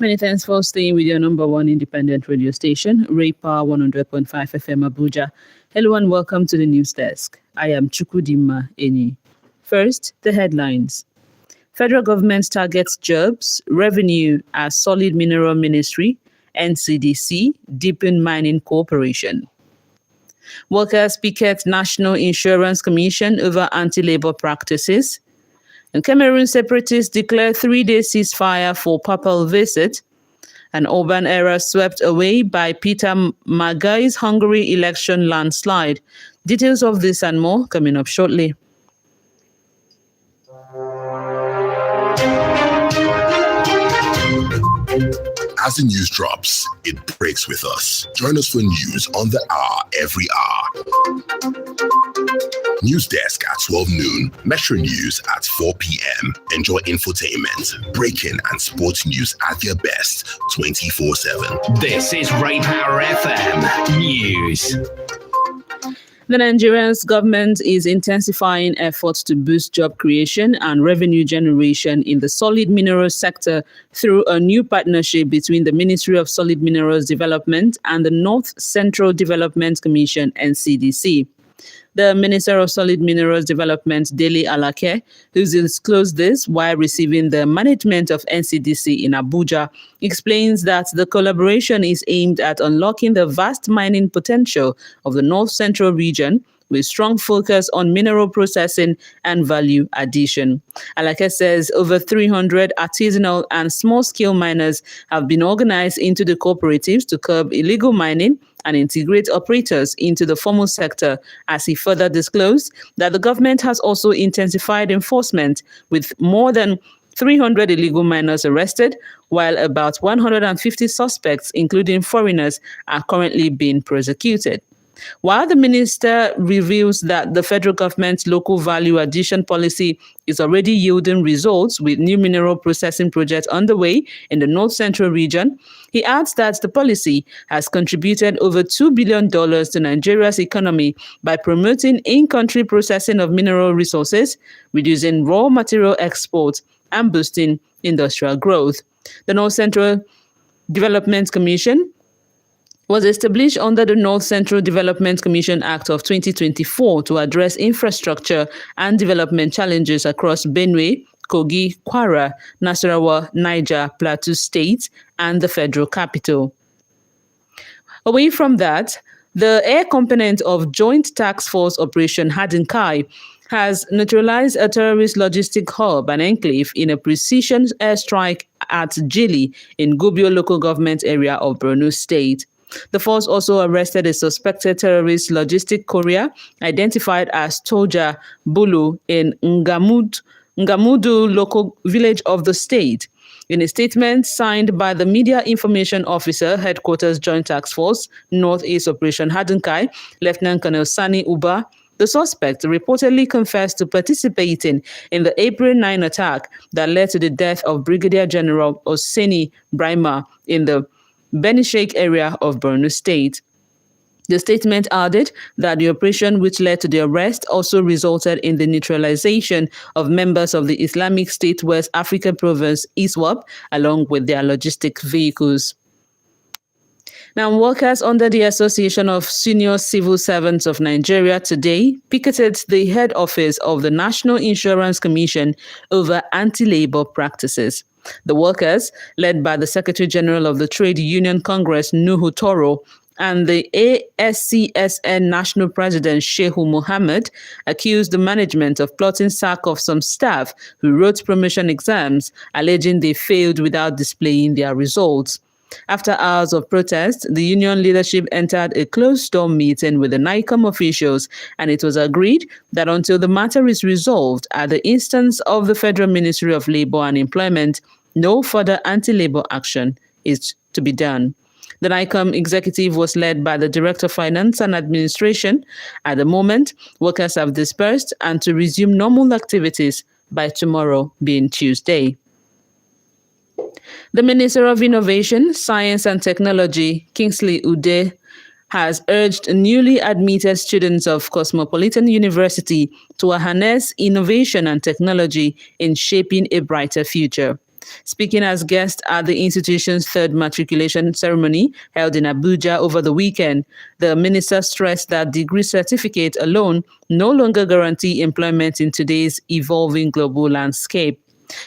Many thanks for staying with your number one independent radio station, Ray Power 100.5 FM Abuja. Hello and welcome to the news desk. I am Chukudima Eni. First, the headlines. Federal government targets jobs, revenue as solid mineral ministry, NCDC, deepen mining cooperation. Workers picket National Insurance Commission over anti-labor practices. And Cameroon separatists declare 3-day ceasefire for papal visit. An urban era swept away by Peter Magai's Hungary election landslide. Details of this and more coming up shortly. As the news drops, it breaks with us. Join us for news on the hour every hour. News desk at 12 noon, Metro News at 4 p.m. Enjoy infotainment, breaking and sports news at their best 24/7. This is Ray Power FM News. The Nigerian government is intensifying efforts to boost job creation and revenue generation in the solid minerals sector through a new partnership between the Ministry of Solid Minerals Development and the North Central Development Commission, NCDC. The Minister of Solid Minerals Development, Dele Alake, who disclosed this while receiving the management of NCDC in Abuja, explains that the collaboration is aimed at unlocking the vast mining potential of the North Central region with strong focus on mineral processing and value addition. Alake says over 300 artisanal and small-scale miners have been organized into the cooperatives to curb illegal mining and integrate operators into the formal sector, as he further disclosed that the government has also intensified enforcement with more than 300 illegal miners arrested, while about 150 suspects, including foreigners, are currently being prosecuted. While the minister reveals that the federal government's local value addition policy is already yielding results with new mineral processing projects underway in the North Central region, he adds that the policy has contributed over $2 billion to Nigeria's economy by promoting in-country processing of mineral resources, reducing raw material exports, and boosting industrial growth. The North Central Development Commission was established under the North Central Development Commission Act of 2024 to address infrastructure and development challenges across Benue, Kogi, Kwara, Nasarawa, Niger, Plateau State, and the Federal Capital. Away from that, the air component of Joint Task Force Operation Hadinkai has neutralized a terrorist logistic hub and enclave in a precision airstrike at Jili in Gubio local government area of Borno State. The force also arrested a suspected terrorist logistic courier identified as Toja Bulu in Ngamudu local village of the state. In a statement signed by the Media Information Officer, Headquarters Joint Task Force, Northeast Operation Hadinkai, Lieutenant Colonel Sani Uba, the suspect reportedly confessed to participating in the April 9 attack that led to the death of Brigadier General Oseni Brahma in the Beni Sheikh area of Borno State. The statement added that the operation, which led to the arrest, also resulted in the neutralization of members of the Islamic State West Africa Province, ISWAP, along with their logistic vehicles. Now, workers under the Association of Senior Civil Servants of Nigeria today picketed the head office of the National Insurance Commission over anti-labor practices. The workers, led by the Secretary General of the Trade Union Congress, Nuhu Toro, and the ASCSN National President, Shehu Mohammed, accused the management of plotting sack of some staff who wrote promotion exams, alleging they failed without displaying their results. After hours of protest, the union leadership entered a closed-door meeting with the NICOM officials, and it was agreed that until the matter is resolved at the instance of the Federal Ministry of Labour and Employment, no further anti-labor action is to be done. The NICOM executive was led by the Director of Finance and Administration. At the moment, workers have dispersed and to resume normal activities by tomorrow, being Tuesday. The Minister of Innovation, Science and Technology, Kingsley Ude, has urged newly admitted students of Cosmopolitan University to harness innovation and technology in shaping a brighter future. Speaking as guest at the institution's third matriculation ceremony held in Abuja over the weekend, the minister stressed that degree certificates alone no longer guarantee employment in today's evolving global landscape.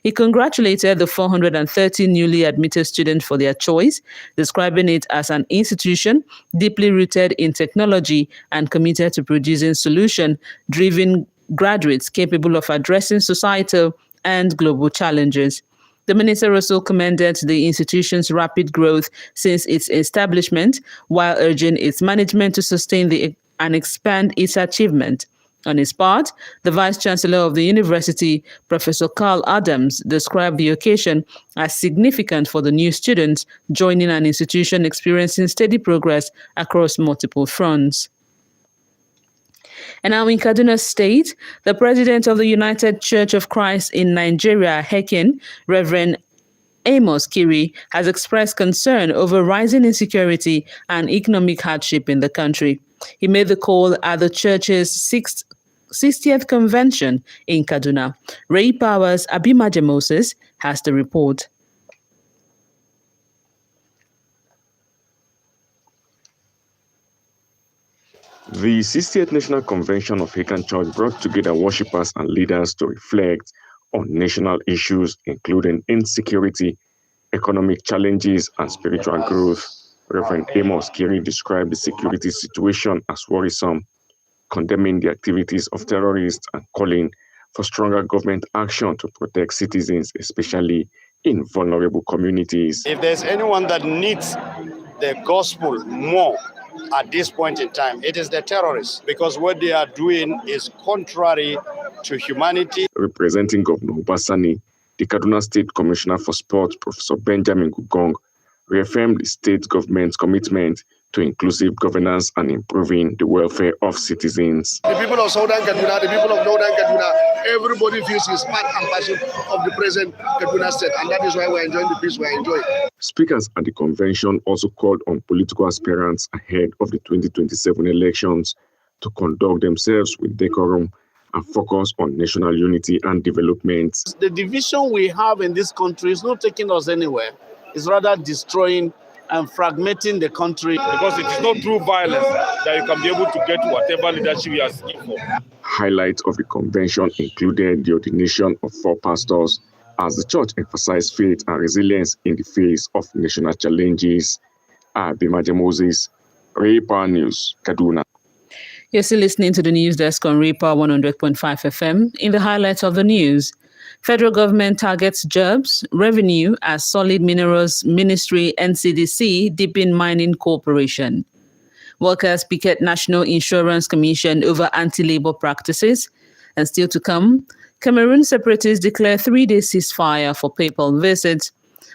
He congratulated the 430 newly admitted students for their choice, describing it as an institution deeply rooted in technology and committed to producing solution-driven graduates capable of addressing societal and global challenges. The minister also commended the institution's rapid growth since its establishment, while urging its management to sustain and expand its achievement. On his part, the Vice-Chancellor of the university, Professor Carl Adams, described the occasion as significant for the new students joining an institution experiencing steady progress across multiple fronts. And now in Kaduna State, the president of the United Church of Christ in Nigeria, HECIN, Reverend Amos Kiri, has expressed concern over rising insecurity and economic hardship in the country. He made the call at the church's 60th convention in Kaduna. Ray Powers Abimaje Moses has the report. The 60th National Convention of HECIN Church brought together worshippers and leaders to reflect on national issues, including insecurity, economic challenges, and spiritual growth. Reverend Amos Kiri described the security situation as worrisome, condemning the activities of terrorists and calling for stronger government action to protect citizens, especially in vulnerable communities. If there's anyone that needs the gospel more at this point in time, it is the terrorists, because what they are doing is contrary to humanity. Representing Governor Obasani, the Kaduna State Commissioner for Sport, Professor Benjamin Gugong, reaffirmed the state government's commitment to inclusive governance and improving the welfare of citizens. The people of Southern Kaduna, the people of Northern Kaduna, everybody feels his part and passion of the present Kaduna state, and that is why we're enjoying the peace we're enjoying. Speakers at the convention also called on political aspirants ahead of the 2027 elections to conduct themselves with decorum and focus on national unity and development. The division we have in this country is not taking us anywhere. It's rather destroying and fragmenting the country. Because it is not through violence that you can be able to get whatever leadership you are seeking for. Highlights of the convention included the ordination of 4 pastors as the church emphasized faith and resilience in the face of national challenges. Abimaje Moses, Ray Power News, Kaduna. You're still listening to the news desk on Ray Power 100.5 FM. In the highlights of the news, federal government targets jobs, revenue as Solid Minerals Ministry NCDC deepen mining cooperation. Workers picket National Insurance Commission over anti-labor practices. And still to come, Cameroon separatists declare 3-day ceasefire for papal visits.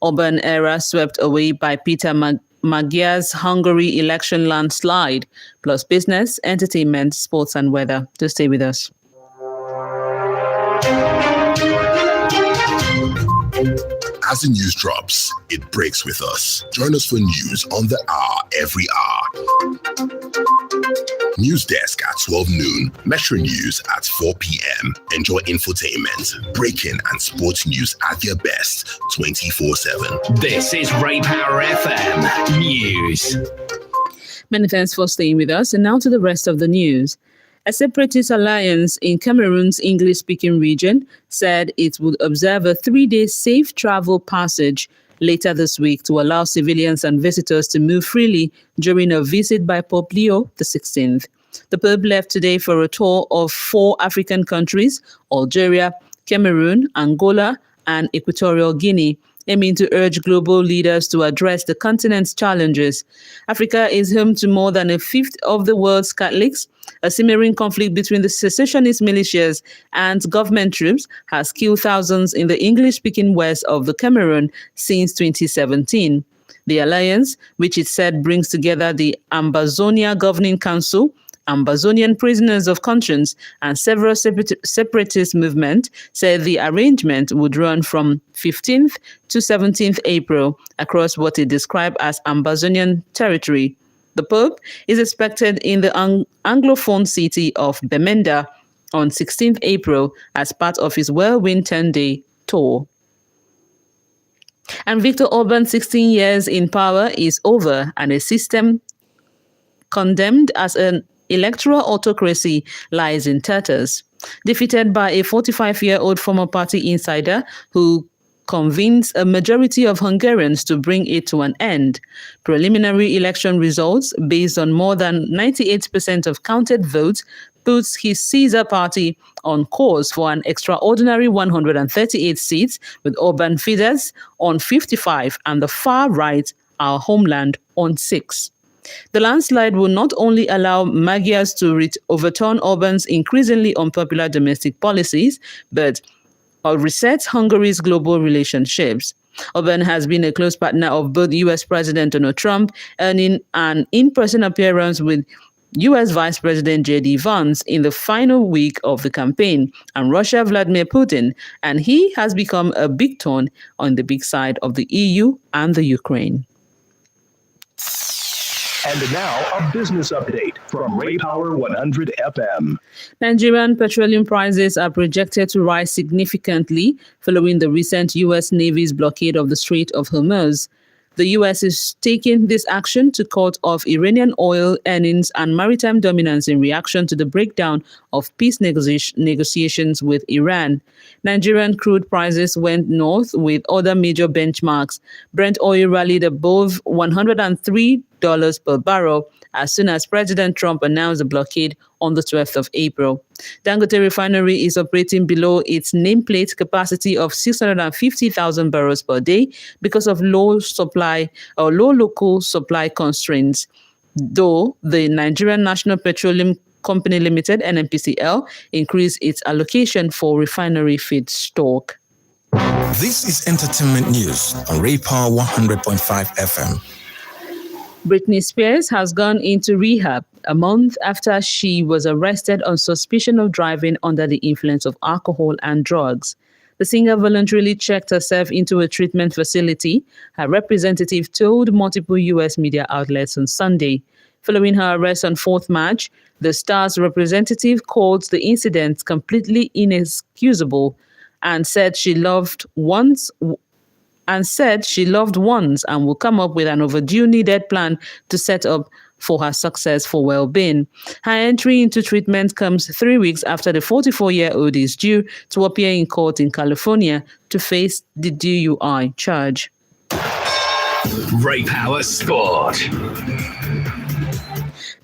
Urban era swept away by Peter Magyar's Hungary election landslide, plus business, entertainment, sports and weather. To stay with us. As the news drops, it breaks with us. Join us for news on the hour every hour. News desk at 12 noon. Metro News at 4 p.m. Enjoy infotainment, breaking and sports news at their best 24/7. This is Ray Power FM News. Many thanks for staying with us. And now to the rest of the news. A separatist alliance in Cameroon's English-speaking region said it would observe a 3-day safe travel passage later this week to allow civilians and visitors to move freely during a visit by Pope Leo XVI. The Pope left today for a tour of 4 African countries, Algeria, Cameroon, Angola, and Equatorial Guinea, aiming to urge global leaders to address the continent's challenges. Africa is home to more than a fifth of the world's Catholics. A simmering conflict between the secessionist militias and government troops has killed thousands in the English-speaking west of the Cameroon since 2017. The alliance, which it said brings together the Ambazonia Governing Council, Ambazonian Prisoners of Conscience, and several separatist movements, said the arrangement would run from 15th to 17th April across what it described as Ambazonian territory. The Pope is expected in the Anglophone city of Bamenda on 16th April as part of his whirlwind 10-day tour. And Viktor Orban's 16 years in power is over, and a system condemned as an electoral autocracy lies in tatters. Defeated by a 45-year-old former party insider who convinced a majority of Hungarians to bring it to an end. Preliminary election results, based on more than 98% of counted votes, puts his Caesar party on course for an extraordinary 138 seats, with Orban Fidesz on 55 and the far right, Our Homeland, on 6. The landslide will not only allow Magyars to overturn Orban's increasingly unpopular domestic policies, but reset Hungary's global relationships. Orban has been a close partner of both U.S. President Donald Trump, earning an in-person appearance with U.S. Vice President J.D. Vance in the final week of the campaign, and Russia Vladimir Putin, and he has become a big thorn on the big side of the EU and the Ukraine. And now, a business update from Ray Power 100 FM. Nigerian petroleum prices are projected to rise significantly following the recent U.S. Navy's blockade of the Strait of Hormuz. The U.S. is taking this action to cut off Iranian oil earnings and maritime dominance in reaction to the breakdown of peace negotiations with Iran. Nigerian crude prices went north with other major benchmarks. Brent oil rallied above $103 per barrel as soon as President Trump announced the blockade on the 12th of April. Dangote Refinery is operating below its nameplate capacity of 650,000 barrels per day because of low local supply constraints, though the Nigerian National Petroleum Company Limited, NNPCL, increased its allocation for refinery feedstock. This is entertainment news on Ray Power 100.5 FM. Britney Spears has gone into rehab a month after she was arrested on suspicion of driving under the influence of alcohol and drugs. The singer voluntarily checked herself into a treatment facility, her representative told multiple U.S. media outlets on Sunday. Following her arrest on 4th March, the star's representative called the incident completely inexcusable and said she loved once and will come up with an overdue needed plan to set up for her successful well-being. Her entry into treatment comes 3 weeks after the 44-year-old is due to appear in court in California to face the DUI charge. Ray Power Sport.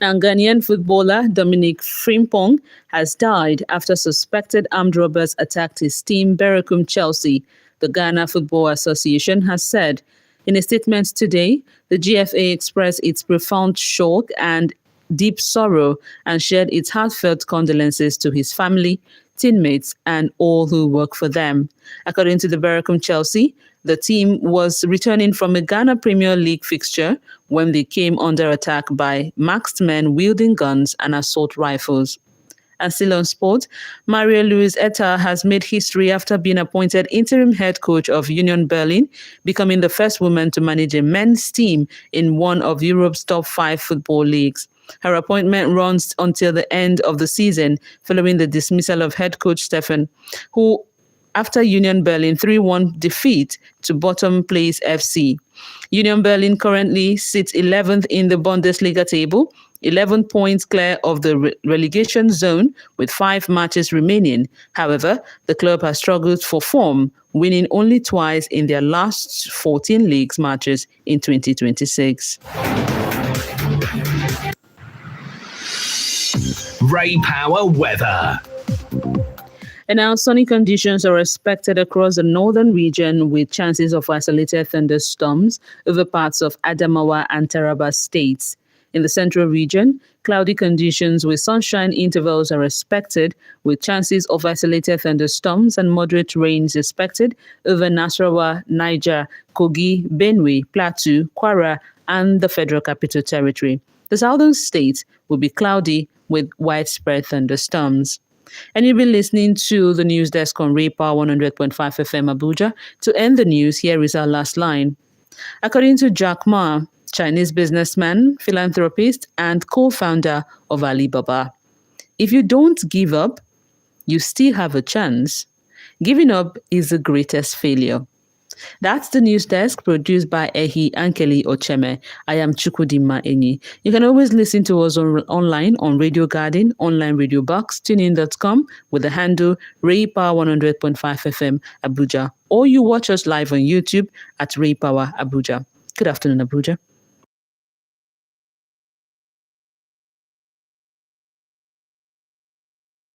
Now, Ghanaian footballer Dominic Frimpong has died after suspected armed robbers attacked his team, Berekum Chelsea, the Ghana Football Association has said. In a statement today, the GFA expressed its profound shock and deep sorrow and shared its heartfelt condolences to his family, teammates, and all who work for them. According to the Berekum Chelsea, the team was returning from a Ghana Premier League fixture when they came under attack by masked men wielding guns and assault rifles. And still on sport, Maria Louise Etta has made history after being appointed interim head coach of Union Berlin, becoming the first woman to manage a men's team in one of Europe's top 5 football leagues. Her appointment runs until the end of the season, following the dismissal of head coach Stefan, who, after Union Berlin 3-1 defeat to bottom place FC. Union Berlin currently sits 11th in the Bundesliga table, 11 points clear of the relegation zone with 5 matches remaining. However, the club has struggled for form, winning only twice in their last 14 leagues matches in 2026. Ray Power weather. And now sunny conditions are expected across the northern region with chances of isolated thunderstorms over parts of Adamawa and Taraba states. In the central region, cloudy conditions with sunshine intervals are expected, with chances of isolated thunderstorms and moderate rains expected over Nasarawa, Niger, Kogi, Benue, Plateau, Kwara, and the Federal Capital Territory. The southern states will be cloudy with widespread thunderstorms. And you've been listening to the news desk on Ray Power 100.5 FM Abuja. To end the news, here is our last line. According to Jack Ma, Chinese businessman, philanthropist, and co-founder of Alibaba, if you don't give up, you still have a chance. Giving up is the greatest failure. That's the news desk produced by Ehi Ankeli Ocheme. I am Chukudima Enyi. You can always listen to us online on Radio Garden, online Radio Box, tunein.com with the handle Ray Power 100.5 FM Abuja, or you watch us live on YouTube at Ray Power Abuja. Good afternoon, Abuja.